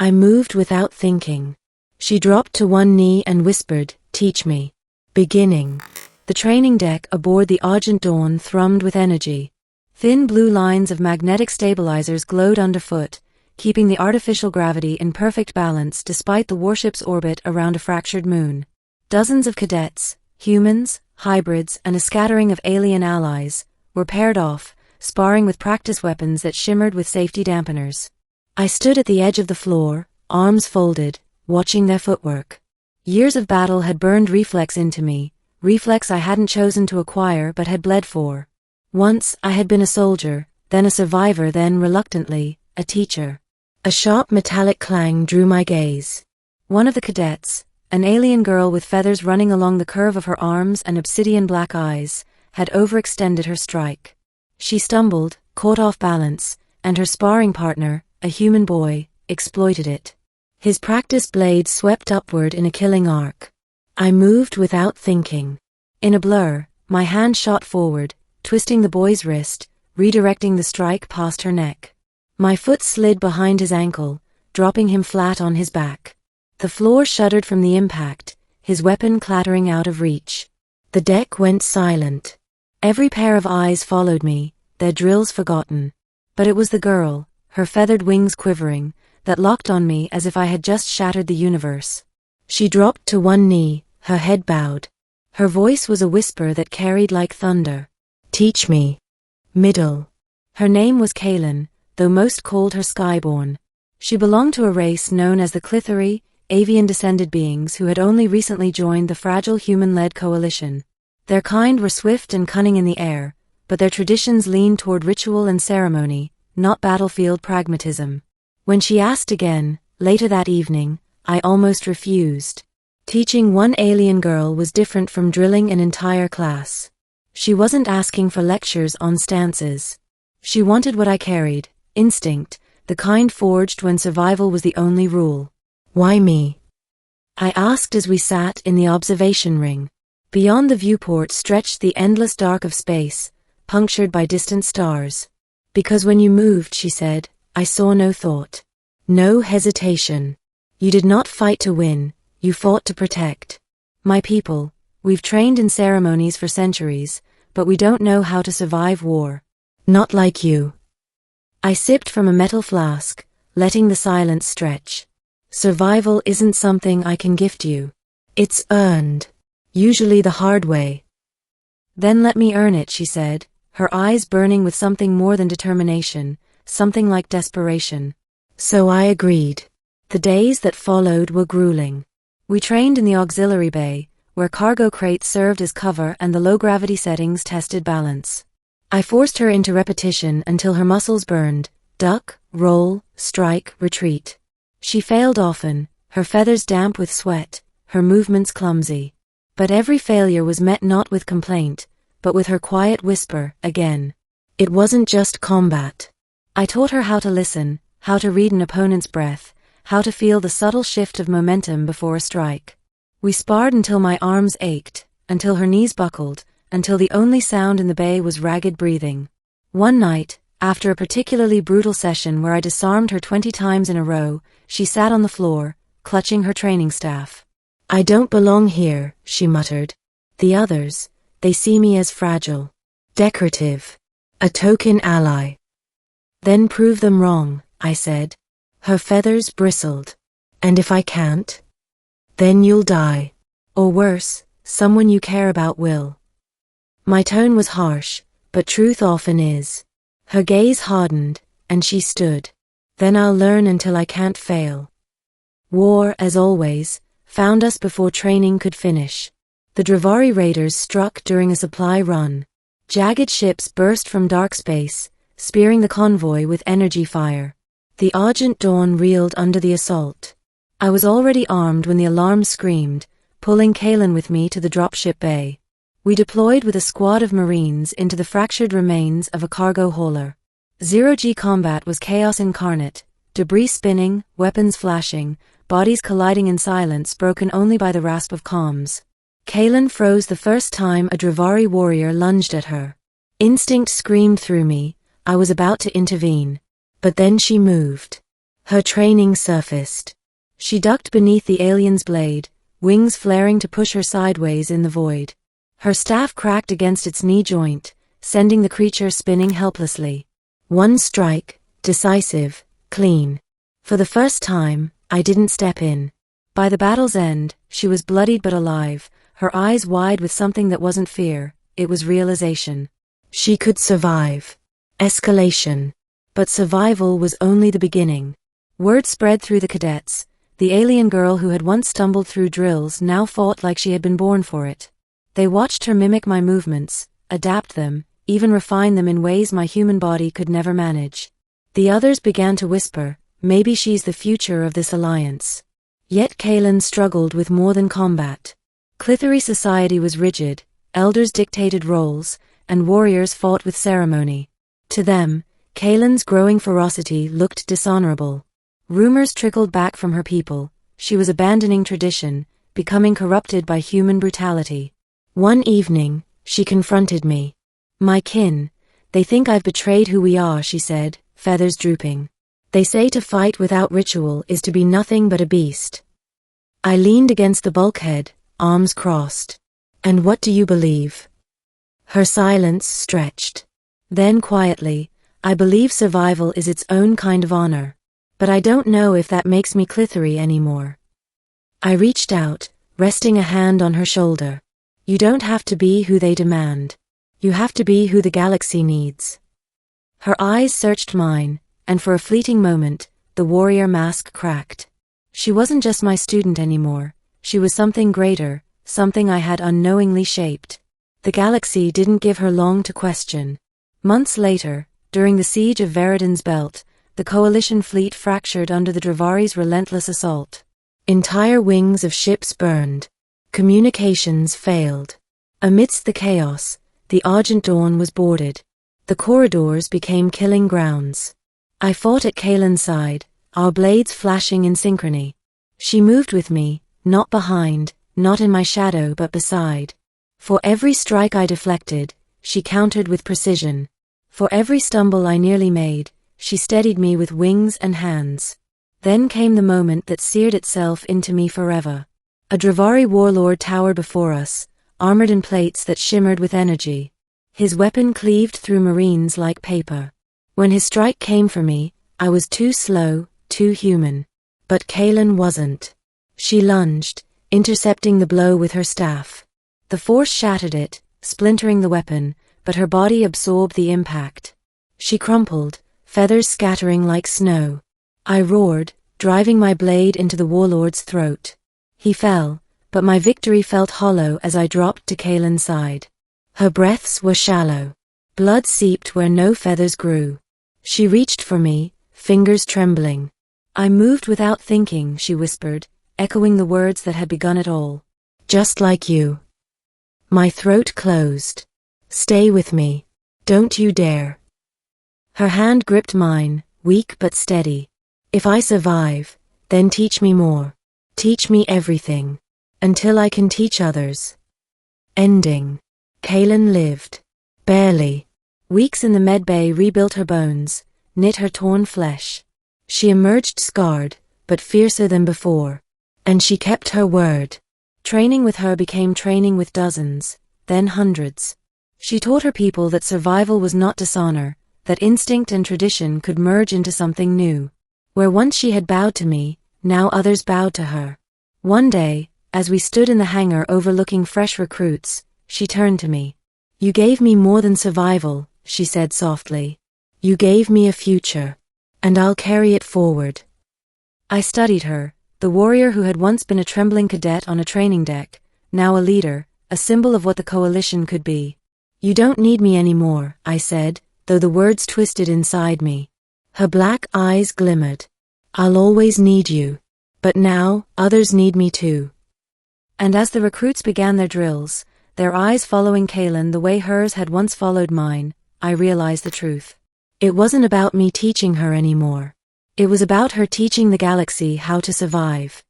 I moved without thinking. She dropped to one knee and whispered, "Teach me." Beginning. The training deck aboard the Argent Dawn thrummed with energy. Thin blue lines of magnetic stabilizers glowed underfoot, keeping the artificial gravity in perfect balance despite the warship's orbit around a fractured moon. Dozens of cadets, humans, hybrids, and a scattering of alien allies, were paired off, sparring with practice weapons that shimmered with safety dampeners. I stood at the edge of the floor, arms folded, watching their footwork. Years of battle had burned reflex into me, reflex I hadn't chosen to acquire but had bled for. Once I had been a soldier, then a survivor, then, reluctantly, a teacher. A sharp metallic clang drew my gaze. One of the cadets, an alien girl with feathers running along the curve of her arms and obsidian black eyes, had overextended her strike. She stumbled, caught off balance, and her sparring partner, a human boy, exploited it. His practice blade swept upward in a killing arc. I moved without thinking. In a blur, my hand shot forward, twisting the boy's wrist, redirecting the strike past her neck. My foot slid behind his ankle, dropping him flat on his back. The floor shuddered from the impact, his weapon clattering out of reach. The deck went silent. Every pair of eyes followed me, their drills forgotten. But it was the girl, her feathered wings quivering, that locked on me as if I had just shattered the universe. She dropped to one knee, her head bowed. Her voice was a whisper that carried like thunder. "Teach me." Middle. Her name was Kaylin, though most called her Skyborn. She belonged to a race known as the Clithery, avian-descended beings who had only recently joined the fragile human-led coalition. Their kind were swift and cunning in the air, but their traditions leaned toward ritual and ceremony, not battlefield pragmatism. When she asked again, later that evening, I almost refused. Teaching one alien girl was different from drilling an entire class. She wasn't asking for lectures on stances. She wanted what I carried, instinct, the kind forged when survival was the only rule. "Why me?" I asked as we sat in the observation ring. Beyond the viewport stretched the endless dark of space, punctured by distant stars. "Because when you moved," she said, "I saw no thought. No hesitation. You did not fight to win, you fought to protect. My people, we've trained in ceremonies for centuries, but we don't know how to survive war. Not like you." I sipped from a metal flask, letting the silence stretch. "Survival isn't something I can gift you. It's earned. Usually the hard way." "Then let me earn it," she said, her eyes burning with something more than determination, something like desperation. So I agreed. The days that followed were grueling. We trained in the auxiliary bay, where cargo crates served as cover and the low-gravity settings tested balance. I forced her into repetition until her muscles burned: duck, roll, strike, retreat. She failed often, her feathers damp with sweat, her movements clumsy. But every failure was met not with complaint, but with her quiet whisper, again. It wasn't just combat. I taught her how to listen, how to read an opponent's breath, how to feel the subtle shift of momentum before a strike. We sparred until my arms ached, until her knees buckled, until the only sound in the bay was ragged breathing. One night, after a particularly brutal session where I disarmed her 20 times in a row, she sat on the floor, clutching her training staff. "I don't belong here," she muttered. "The others, they see me as fragile, decorative, a token ally." "Then prove them wrong," I said. Her feathers bristled. "And if I can't? Then you'll die. Or worse, someone you care about will." My tone was harsh, but truth often is. Her gaze hardened, and she stood. "Then I'll learn until I can't fail." War, as always, found us before training could finish. The Dravari raiders struck during a supply run. Jagged ships burst from dark space, spearing the convoy with energy fire. The Argent Dawn reeled under the assault. I was already armed when the alarm screamed, pulling Kaylin with me to the dropship bay. We deployed with a squad of Marines into the fractured remains of a cargo hauler. Zero-G combat was chaos incarnate, debris spinning, weapons flashing, bodies colliding in silence broken only by the rasp of comms. Kaylin froze the first time a Dravari warrior lunged at her. Instinct screamed through me, I was about to intervene. But then she moved. Her training surfaced. She ducked beneath the alien's blade, wings flaring to push her sideways in the void. Her staff cracked against its knee joint, sending the creature spinning helplessly. One strike, decisive, clean. For the first time, I didn't step in. By the battle's end, she was bloodied but alive, her eyes wide with something that wasn't fear, it was realization. She could survive. Escalation. But survival was only the beginning. Word spread through the cadets. The alien girl who had once stumbled through drills now fought like she had been born for it. They watched her mimic my movements, adapt them, even refine them in ways my human body could never manage. The others began to whisper, maybe she's the future of this alliance. Yet Kaylin struggled with more than combat. Clithery society was rigid, elders dictated roles, and warriors fought with ceremony. To them, Kaylin's growing ferocity looked dishonorable. Rumors trickled back from her people. She was abandoning tradition, becoming corrupted by human brutality. One evening, she confronted me. My kin, they think I've betrayed who we are, she said, feathers drooping. They say to fight without ritual is to be nothing but a beast. I leaned against the bulkhead, arms crossed. And what do you believe? Her silence stretched. Then quietly, I believe survival is its own kind of honor. But I don't know if that makes me Clithery anymore. I reached out, resting a hand on her shoulder. You don't have to be who they demand. You have to be who the galaxy needs. Her eyes searched mine, and for a fleeting moment, the warrior mask cracked. She wasn't just my student anymore, she was something greater, something I had unknowingly shaped. The galaxy didn't give her long to question. Months later, during the siege of Veridan's Belt, the Coalition fleet fractured under the Dravari's relentless assault. Entire wings of ships burned. Communications failed. Amidst the chaos, the Argent Dawn was boarded. The corridors became killing grounds. I fought at Kaylin's side, our blades flashing in synchrony. She moved with me, not behind, not in my shadow but beside. For every strike I deflected, she countered with precision. For every stumble I nearly made, she steadied me with wings and hands. Then came the moment that seared itself into me forever. A Dravari warlord towered before us, armored in plates that shimmered with energy. His weapon cleaved through marines like paper. When his strike came for me, I was too slow, too human. But Kaylin wasn't. She lunged, intercepting the blow with her staff. The force shattered it, splintering the weapon, but her body absorbed the impact. She crumpled, feathers scattering like snow. I roared, driving my blade into the warlord's throat. He fell, but my victory felt hollow as I dropped to Kaylin's side. Her breaths were shallow. Blood seeped where no feathers grew. She reached for me, fingers trembling. I moved without thinking, she whispered, echoing the words that had begun it all. Just like you. My throat closed. Stay with me. Don't you dare. Her hand gripped mine, weak but steady. If I survive, then teach me more. Teach me everything. Until I can teach others. Ending. Kaylin lived. Barely. Weeks in the medbay rebuilt her bones, knit her torn flesh. She emerged scarred, but fiercer than before. And she kept her word. Training with her became training with dozens, then hundreds. She taught her people that survival was not dishonor, that instinct and tradition could merge into something new. Where once she had bowed to me, now others bowed to her. One day, as we stood in the hangar overlooking fresh recruits, she turned to me. You gave me more than survival, she said softly. You gave me a future. And I'll carry it forward. I studied her, the warrior who had once been a trembling cadet on a training deck, now a leader, a symbol of what the Coalition could be. You don't need me anymore, I said, though the words twisted inside me. Her black eyes glimmered. I'll always need you. But now, others need me too. And as the recruits began their drills, their eyes following Kaylin the way hers had once followed mine, I realized the truth. It wasn't about me teaching her anymore. It was about her teaching the galaxy how to survive.